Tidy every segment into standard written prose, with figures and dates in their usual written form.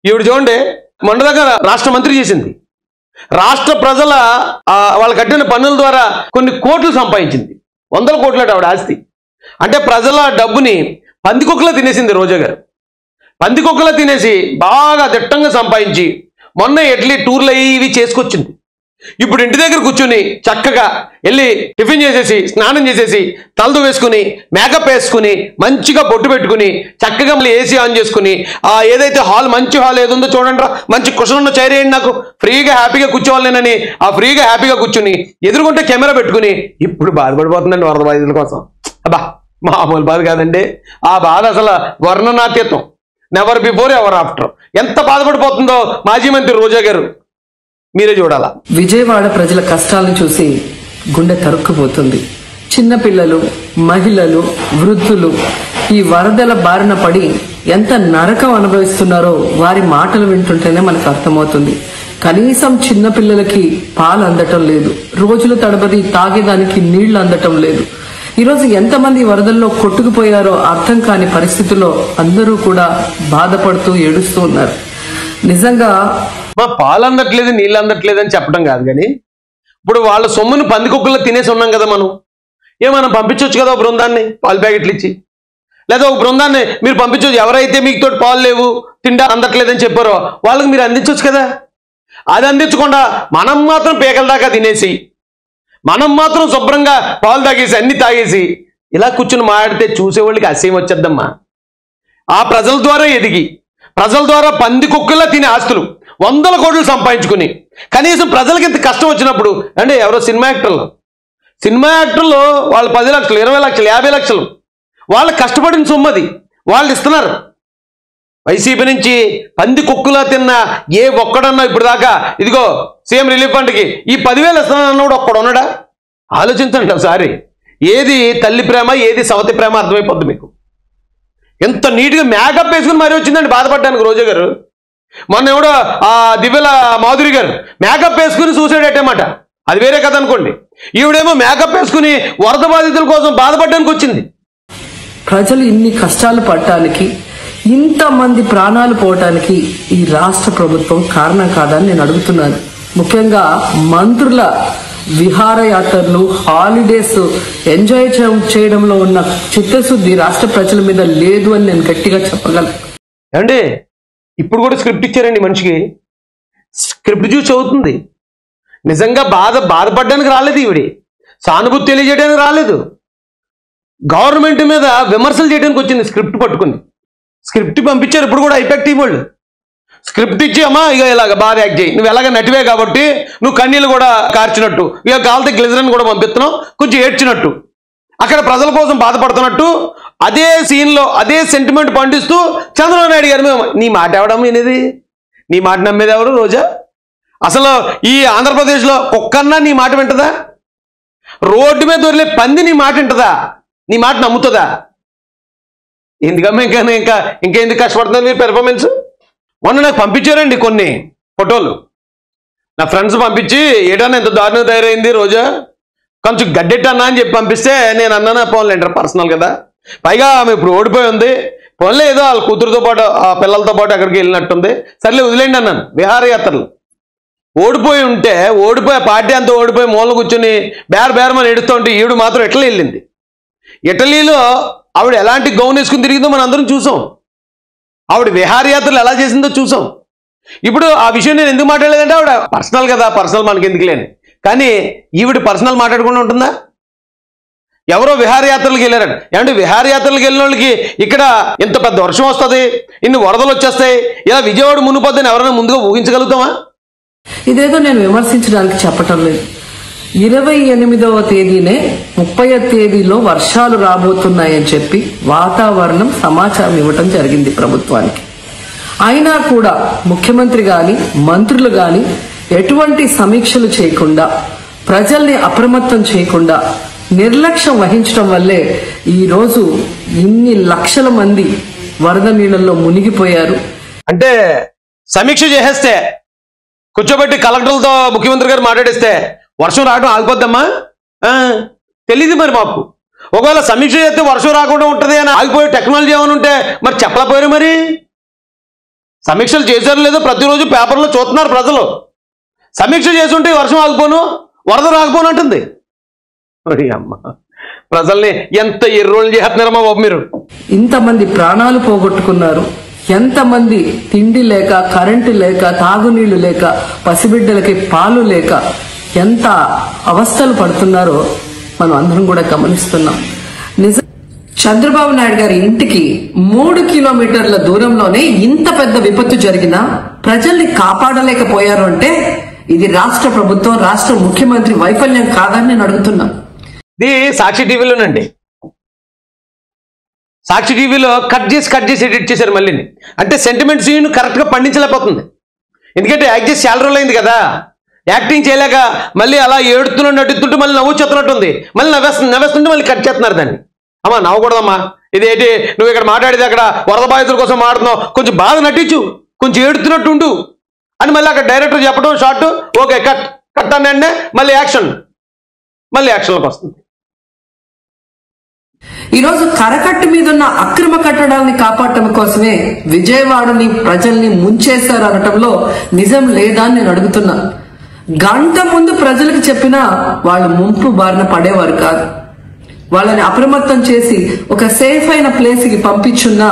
ఈవిడ చూడండి, మొన్న దగ్గర రాష్ట్ర మంత్రి చేసింది. రాష్ట్ర ప్రజల వాళ్ళు కట్టిన పన్నుల ద్వారా కొన్ని కోట్లు సంపాదించింది. 100 కోట్లట ఆవిడ ఆస్తి. అంటే ప్రజల డబ్బుని పందికొక్కలా తినేసింది రోజా గారు. పందికొక్కలా తినేసి బాగా దిట్టంగా సంపాదించి మొన్న ఇడ్లీ టూర్లు ఇవి చేసుకొచ్చింది. ఇప్పుడు ఇంటి దగ్గర కూర్చుని చక్కగా వెళ్ళి టిఫిన్ చేసేసి స్నానం చేసేసి తలదు వేసుకుని మేకప్ వేసుకుని మంచిగా బొట్టు పెట్టుకుని చక్కగా ఏసీ ఆన్ చేసుకుని ఏదైతే హాల్ మంచి హాల్ ఏది ఉందో చూడండి రా, మంచి కుషన్ ఉన్న చైర్ వేయండి, నాకు ఫ్రీగా హ్యాపీగా కూర్చోవాలేనని ఫ్రీగా హ్యాపీగా కూర్చుని ఎదురుకుంటే కెమెరా పెట్టుకుని ఇప్పుడు బాధపడిపోతుందండి వరద బాధితుల కోసం. అబ్బా మామూలు బాధ కాదండి. ఆ బాధ అసలు వర్ణనాతీతం. Never before ever after. ఎంత బాధపడిపోతుందో మాజీ మంత్రి రోజా గారు మీరే చూడాలా. విజయవాడ ప్రజల కష్టాలను చూసి గుండె తరుక్కుపోతుంది. చిన్నపిల్లలు, మహిళలు, వృద్ధులు ఈ వరదల బారిన పడి ఎంత నరకం అనుభవిస్తున్నారో వారి మాటలు వింటుంటేనే మనకు అర్థమవుతుంది. కనీసం చిన్నపిల్లలకి పాలు అందటం లేదు, రోజుల తడబడి తాగేదానికి నీళ్లు అందటం లేదు. ఈరోజు ఎంతమంది వరదల్లో కొట్టుకుపోయారో అర్థం కాని పరిస్థితుల్లో అందరూ కూడా బాధపడుతూ ఏడుస్తూ ఉన్నారు. నిజంగా మా పాలు అందట్లేదు నీళ్ళు అందట్లేదు అని చెప్పడం కాదు, కానీ ఇప్పుడు వాళ్ళ సొమ్మును పందికొక్కుల్లో తినేసి ఉన్నాం కదా. మనం పంపించవచ్చు కదా ఒక బృందాన్ని పాలు ప్యాకెట్లు ఇచ్చి, లేదా ఒక బృందాన్ని మీరు పంపించవచ్చు. ఎవరైతే మీకు తోటి పాలు లేవు తిండా అందట్లేదని చెప్పారో వాళ్ళకి మీరు అందించవచ్చు కదా. అది అందించకుండా మనం మాత్రం పేకల దాకా తినేసి మనం మాత్రం శుభ్రంగా పాలు తాగేసి అన్ని తాగేసి ఇలా కూర్చుని మాట్లాడితే చూసేవాళ్ళకి అసహ్యం వచ్చేద్దమ్మా. ఆ ప్రజల ద్వారా ఎదిగి ప్రజల ద్వారా పందికొక్కుల్లా తినే ఆస్తులు 100 కోట్లు సంపాదించుకుని కనీసం ప్రజలకి ఇంత కష్టం వచ్చినప్పుడు అంటే ఎవరో సినిమా యాక్టర్లు వాళ్ళు 10 లక్షలు 20 లక్షలు 50 లక్షలు వాళ్ళు కష్టపడిన సొమ్మది వాళ్ళు ఇస్తున్నారు. వైసీపీ నుంచి పందికొక్కులా తిన్న ఏ ఒక్కడన్నా ఇప్పుడు దాకా ఇదిగో సీఎం రిలీఫ్ ఫండ్కి ఈ 10,000 ఇస్తున్నాడు ఒక్కడు ఉన్నాడా? ఆలోచించండి ఒకసారి. ఏది తల్లి ప్రేమ ఏది సవతి ప్రేమ అర్థమైపోద్ది మీకు. ఎంత నీట్గా మేకప్ వేసుకుని మరీ వచ్చిందండి బాధపడ్డానికి రోజా గారు. మొన్న ఎవడో దివ్యల మాధురి గారు మేకప్ వేసుకుని సూసైడ్ అయ్యమాట, అది వేరే కథ అనుకోండి. ఈవిడేమో మేకప్ వేసుకుని వరద బాధితుల కోసం బాధపడడానికి వచ్చింది. ప్రజలు ఇన్ని కష్టాలు పడటానికి, ఇంతమంది ప్రాణాలు పోవటానికి ఈ రాష్ట్ర ప్రభుత్వం కారణం కాదని నేను అడుగుతున్నాను. ముఖ్యంగా మంత్రుల విహారయాత్రలు, హాలిడేస్ ఎంజాయ్ చేయడంలో ఉన్న చిత్తశుద్ధి రాష్ట్ర ప్రజల మీద లేదు అని నేను గట్టిగా చెప్పగలను. ఏమండి ఇప్పుడు కూడా స్క్రిప్ట్ ఇచ్చారండి మనిషికి, స్క్రిప్ట్ చూసి చదువుతుంది. నిజంగా బాధపడడానికి రాలేదు ఈవిడి, సానుభూతి తెలియజేయడానికి రాలేదు, గవర్నమెంట్ మీద విమర్శలు చేయడానికి వచ్చింది. స్క్రిప్ట్ పట్టుకుని స్క్రిప్ట్ పంపించారు. ఇప్పుడు కూడా ఐపాక్ వాళ్ళు స్క్రిప్ట్ ఇచ్చి అమ్మా ఇక ఇలాగ బాగా యాక్ట్ చేయి, నువ్వు ఎలాగ నటివే కాబట్టి నువ్వు కన్నీళ్ళు కూడా కార్చినట్టు, ఇక కాలితే గ్లిజరిన్ కూడా పంపిస్తున్నావు, కొంచెం ఏడ్చినట్టు, అక్కడ ప్రజల కోసం బాధపడుతున్నట్టు అదే సీన్లో అదే సెంటిమెంట్ పండిస్తూ చంద్రబాబు నాయుడు గారు నీ మాట ఎవడమ్మ వినేది, నీ మాట నమ్మేది ఎవరు రోజా? అసలు ఈ ఆంధ్రప్రదేశ్లో కుక్కన్నా నీ మాట వింటదా? రోడ్డు మీద వదిలే పంది నీ మాట వింటదా? నీ మాట నమ్ముతుందా? ఎందుకమ్మా ఇంకా ఎందుకు కష్టపడుతున్నారు మీరు పెర్ఫార్మెన్స్? మొన్న నాకు పంపించారండి కొన్ని ఫోటోలు, నా ఫ్రెండ్స్ పంపించి ఏడన్నా ఎంత దారుణంగా తయారైంది రోజా, కొంచెం గడ్డెట్టన్నా అని చెప్పి పంపిస్తే నేను అన్నాను పోన్లే ఇంటర్ పర్సనల్ కదా, పైగా ఆమె ఇప్పుడు ఓడిపోయి ఉంది, పోన్లే ఏదో వాళ్ళ కూతురుతో పాటు ఆ పిల్లలతో పాటు అక్కడికి వెళ్ళినట్టుంది, సర్లే వదిలేండి అన్నాను. విహారయాత్రలు ఓడిపోయి ఉంటే ఓడిపోయే పార్టీ అంతా ఓడిపోయి మూల కూర్చొని బేరమని ఎడుతూ ఉంటే ఈవిడ మాత్రం ఇటలీ వెళ్ళింది. ఇటలీలో ఆవిడ ఎలాంటి గౌన్ వేసుకుని తిరిగిందో మనం అందరం చూసాం, ఆవిడ విహారయాత్రలు ఎలా చేసిందో చూసాం. ఇప్పుడు ఆ విషయం నేను ఎందుకు మాట్లాడలేదంటే ఆవిడ పర్సనల్ కదా, పర్సనల్ మనకి ఎందుకు లేని, కానీ ఈవిడ పర్సనల్ మాట్లాడకుండా ఉంటుందా? ఎవరో విహారయాత్రలకు వెళ్ళారంట. ఏమంటే విహారయాత్రలకు వెళ్ళిన వాళ్ళకి ఇక్కడ ఇంత పెద్ద వర్షం వస్తుంది, ఇన్ని వరదలు వచ్చేస్తాయి, ఇలా విజయవాడ మునిపోద్దని ఎవరైనా ముందుగా ఊహించగలుగుతామా? ఇదేదో నేను విమర్శించడానికి చెప్పటం లేదు. 28వ తేదీనే 30వ తేదీలో వర్షాలు రాబోతున్నాయని చెప్పి వాతావరణం సమాచారం ఇవ్వటం జరిగింది ప్రభుత్వానికి. అయినా కూడా ముఖ్యమంత్రి గాని మంత్రులు గాని ఎటువంటి సమీక్షలు చేయకుండా, ప్రజల్ని అప్రమత్తం చేయకుండా నిర్లక్ష్యం వహించడం వల్లే ఈరోజు ఇన్ని లక్షల మంది వరద నీళ్ళల్లో మునిగిపోయారు. అంటే సమీక్ష చేసేస్తే కూర్చోబెట్టి కలెక్టర్లతో ముఖ్యమంత్రి గారు మాట్లాడిస్తే వర్షం రావడం ఆగిపోద్దమ్మా? తెలీదు మరి మాకు. ఒకవేళ సమీక్ష చేస్తే వర్షం రాకుండా ఉంటుంది అని ఆగిపోయే టెక్నాలజీ ఏమైనా ఉంటే మరి చెప్పలేకపోయారు మరి. సమీక్షలు చేశారు లేదో ప్రతిరోజు పేపర్లో చూస్తున్నారు ప్రజలు. సమీక్ష చేసుంటే వర్షం ఆగిపోను, వరద రాకపోను అంటుంది. అమ్మ, ప్రజల్ని ఎంత ఎర్రోళ్ళు చేస్తున్నారమ్మా బాబు మీరు. ఇంతమంది ప్రాణాలు పోగొట్టుకున్నారు, ఎంతమంది తిండి లేక, కరెంటు లేక, తాగునీళ్లు లేక, పసిబిడ్డలకి పాలు లేక ఎంత అవస్థలు పడుతున్నారో మనం అందరం కూడా గమనిస్తున్నాం. నిజం, చంద్రబాబు నాయుడు గారి ఇంటికి 3 కిలోమీటర్ల దూరంలోనే ఇంత పెద్ద విపత్తు జరిగినా ప్రజల్ని కాపాడలేకపోయారు అంటే ఇది రాష్ట్ర ప్రభుత్వం, రాష్ట్ర ముఖ్యమంత్రి వైఫల్యం కాదని నేను అడుగుతున్నా. ఇది సాక్షి టీవీలోనండి. సాక్షి టీవీలో కట్ చేసి ఎడిట్ చేశారు మళ్ళీ. అంటే సెంటిమెంట్ సీన్ కరెక్ట్గా పండించలేకపోతుంది. ఎందుకంటే యాక్ట్ చేసి చాలా రోజులు అయింది కదా, యాక్టింగ్ చేయలేక మళ్ళీ అలా ఏడుతున్నట్టు నడుతుంటే మళ్ళీ నవ్వు చెత్తనట్టుంది, మళ్ళీ నవ్వేస్తుంటే మళ్ళీ కట్ చేస్తున్నారు దాన్ని. అమ్మా నవ్వకూడదమ్మా, ఇదేంటి నువ్వు ఇక్కడ మాట్లాడేది అక్కడ వరద బాధితుల కోసం మాట్లాడుతున్నావు, కొంచెం బాధ నటించు, కొంచెం ఏడుతున్నట్టు ఉండు అని మళ్ళీ అక్కడ డైరెక్టర్ చెప్పడం షార్ట్, ఓకే కట్ అనే మళ్ళీ యాక్షన్లోకి వస్తుంది. ఈరోజు కరకట్టు మీద ఉన్న అక్రమ కట్టడాలని కాపాడటం కోసమే విజయవాడని ప్రజల్ని ముంచేశారు అనటంలో నిజం లేదా అని నేను అడుగుతున్నా. గంట ముందు ప్రజలకు చెప్పినా వాళ్ళు ముంపు బారిన పడేవారు కాదు. వాళ్ళని అప్రమత్తం చేసి ఒక సేఫ్ అయిన ప్లేస్ కి పంపించున్నా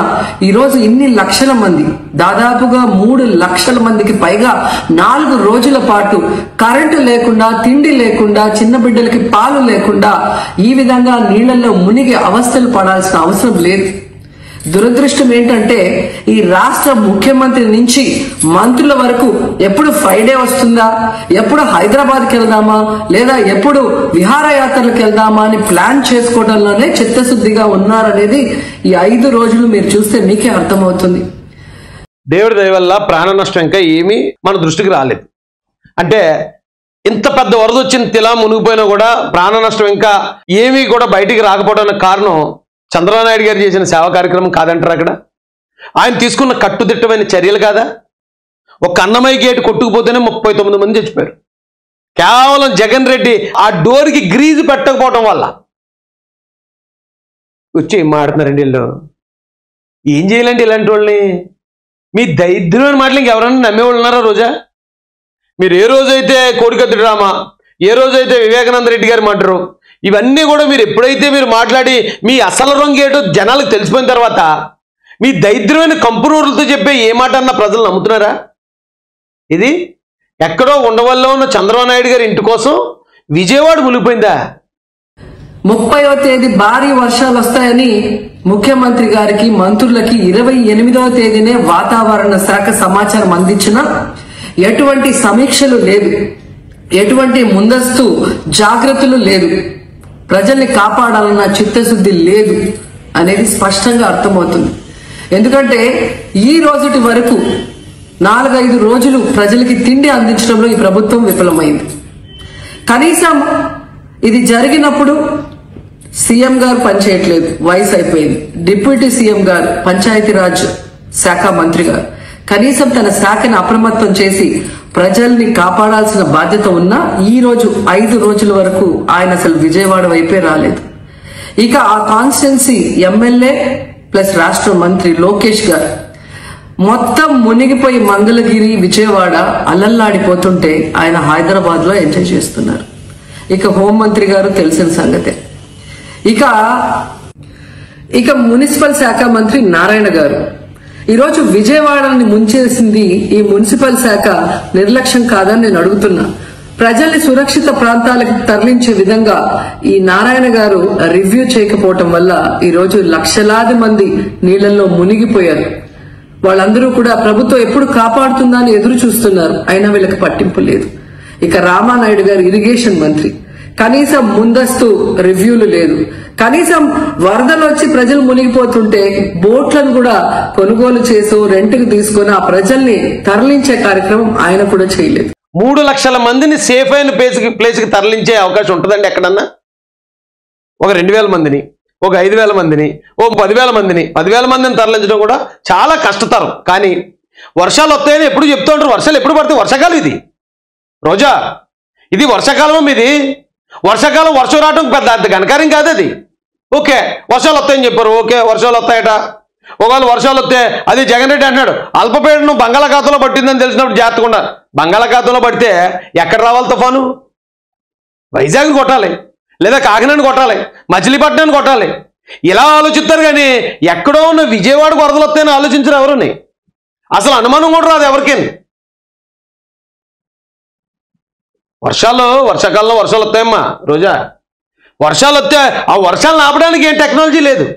ఈరోజు ఇన్ని లక్షల మంది, దాదాపుగా 3 లక్షల మందికి పైగా 4 రోజుల పాటు కరెంటు లేకుండా, తిండి లేకుండా, చిన్న బిడ్డలకి పాలు లేకుండా ఈ విధంగా నీళ్లలో మునిగి అవస్థలు పడాల్సిన అవసరం లేదు. దురదృష్టం ఏంటంటే ఈ రాష్ట్ర ముఖ్యమంత్రి నుంచి మంత్రుల వరకు ఎప్పుడు ఫ్రైడే వస్తుందా, ఎప్పుడు హైదరాబాద్కి వెళ్దామా, లేదా ఎప్పుడు విహారయాత్రలకు వెళ్దామా అని ప్లాన్ చేసుకోవడంలోనే చిత్తశుద్ధిగా ఉన్నారనేది ఈ 5 రోజులు మీరు చూస్తే మీకే అర్థమవుతుంది. దేవుడి దయ వల్ల ప్రాణ నష్టం ఇంకా ఏమీ మన దృష్టికి రాలేదు. అంటే ఇంత పెద్ద వరద వచ్చిన తిలా మునిగిపోయినా కూడా ప్రాణ నష్టం ఇంకా ఏమీ కూడా బయటికి రాకపోవడానికి కారణం చంద్రబాబు నాయుడు గారు చేసిన సేవా కార్యక్రమం కాదంటారు. అక్కడ ఆయన తీసుకున్న కట్టుదిట్టమైన చర్యలు కాదా? ఒక అన్నమయ్య గేటు కొట్టుకుపోతేనే 39 మంది చచ్చిపోయారు. కేవలం జగన్ రెడ్డి ఆ డోర్కి గ్రీజు పెట్టకపోవడం వల్ల. వచ్చి ఏం మాడుతున్నారండి వీళ్ళు? ఏం చేయాలండి ఇలాంటి వాళ్ళని? మీ దరిద్రమైన మాటలు ఇంకెవరన్నా నమ్మేవాళ్ళు ఉన్నారా? రోజా మీరు ఏ రోజైతే కోడికత్తి డ్రామా, ఏ రోజైతే వివేకానంద రెడ్డి గారు మాట్లారు, ఇవన్నీ కూడా మీరు ఎప్పుడైతే మీరు మాట్లాడి మీ అసలు రంగు ఏటో జనాలకు తెలిసిపోయిన తర్వాత మీ దరిద్రమైన కంపునూరులతో చెప్పే ఏ మాట అన్న ప్రజలు నమ్ముతున్నారా? ఇది ఎక్కడో ఉండవల్లో ఉన్న చంద్రబాబు నాయుడు గారి ఇంటి కోసం విజయవాడ మునిగిపోయిందా? 30వ తేదీ భారీ వర్షాలు వస్తాయని ముఖ్యమంత్రి గారికి, మంత్రులకి 28వ తేదీనే వాతావరణ శాఖ సమాచారం అందించినా ఎటువంటి సమీక్షలు లేదు, ఎటువంటి ముందస్తు జాగ్రత్తలు లేదు, ప్రజల్ని కాపాడాలన్న చిత్తశుద్ధి లేదు అనేది స్పష్టంగా అర్థమవుతుంది. ఎందుకంటే ఈ రోజుటి వరకు 4-5 రోజులు ప్రజలకి తిండి అందించడంలో ఈ ప్రభుత్వం విఫలమైంది. కనీసం ఇది జరిగినప్పుడు సీఎం గారు పనిచేయట్లేదు, వయసు అయిపోయింది. డిప్యూటీ సీఎం గారు, పంచాయతీరాజ్ శాఖ మంత్రి గారు కనీసం తన శాఖను అప్రమత్తం చేసి ప్రజల్ని కాపాడాల్సిన బాధ్యత ఉన్నా ఈ రోజు 5 రోజుల వరకు ఆయన అసలు విజయవాడ వైపే రాలేదు. ఇక ఆ కాన్స్టిట్యున్సీ ఎమ్మెల్యే ప్లస్ రాష్ట్ర మంత్రి లోకేష్ గారు మొత్తం మునిగిపోయి మంగళగిరి, విజయవాడ అల్లల్లాడిపోతుంటే ఆయన హైదరాబాద్ లో ఎంజాయ్ చేస్తున్నారు. ఇక హోంమంత్రి గారు తెలిసిన సంగతే. ఇక మున్సిపల్ శాఖ మంత్రి నారాయణ గారు ఈరోజు విజయవాడని ముంచేసింది ఈ మున్సిపల్ శాఖ నిర్లక్ష్యం కాదని నేను అడుగుతున్నా. ప్రజల్ని సురక్షిత ప్రాంతాలకు తరలించే విధంగా ఈ నారాయణ గారు రివ్యూ చేయకపోవటం వల్ల ఈరోజు లక్షలాది మంది నీళ్లలో మునిగిపోయారు. వాళ్ళందరూ కూడా ప్రభుత్వం ఎప్పుడు కాపాడుతుందా అని ఎదురు చూస్తున్నారు, అయినా వీళ్ళకి పట్టింపు లేదు. ఇక రామానాయుడు గారు ఇరిగేషన్ మంత్రి, కనీసం ముందస్తు రివ్యూలు లేదు. కనీసం వరదలు వచ్చి ప్రజలు మునిగిపోతుంటే బోట్లను కూడా కొనుగోలు చేసో రెంట్కి తీసుకొని ఆ ప్రజల్ని తరలించే కార్యక్రమం ఆయన కూడా చేయలేదు. 3 లక్షల మందిని సేఫ్ అయిన ప్లేస్కి తరలించే అవకాశం ఉంటుందండి ఎక్కడన్నా? ఒక 2000 మందిని, ఒక 5000 మందిని, ఒక 10,000 మందిని, 10,000 మందిని తరలించడం కూడా చాలా కష్టతరం. కానీ వర్షాలు వస్తాయని ఎప్పుడు చెప్తూ ఉంటారు. వర్షాలు ఎప్పుడు పడతాయి? వర్షాకాలం ఇది. రోజా, ఇది వర్షాకాలం. ఇది వర్షాకాలం, వర్షం రావడం పెద్ద ఘనకార్యం కాదు అది. ఓకే వర్షాలు వస్తాయని చెప్పారు, ఓకే వర్షాలు వస్తాయట, ఒకవేళ వర్షాలు వస్తే అది జగన్ రెడ్డి అంటున్నాడు అల్పపీడనం బంగాళాఖాతంలో పట్టిందని తెలిసినప్పుడు జాగ్రత్తగా బంగాళాఖాతంలో పడితే ఎక్కడ రావాలి తుఫాను? వైజాగ్ కొట్టాలి, లేదా కాకినాడ కొట్టాలి, మచిలీపట్నాన్ని కొట్టాలి. ఇలా ఆలోచిస్తారు కానీ ఎక్కడో ఉన్న విజయవాడకు వరదలు వస్తాయని ఆలోచించరు ఎవరుని. అసలు అనుమానం కూడా రాదు ఎవరికైనా. వర్షాకాలంలో వర్షాలు వస్తాయమ్మా రోజా. వర్షాలు వస్తే ఆ వర్షాలను ఆపడానికి ఏం టెక్నాలజీ లేదు.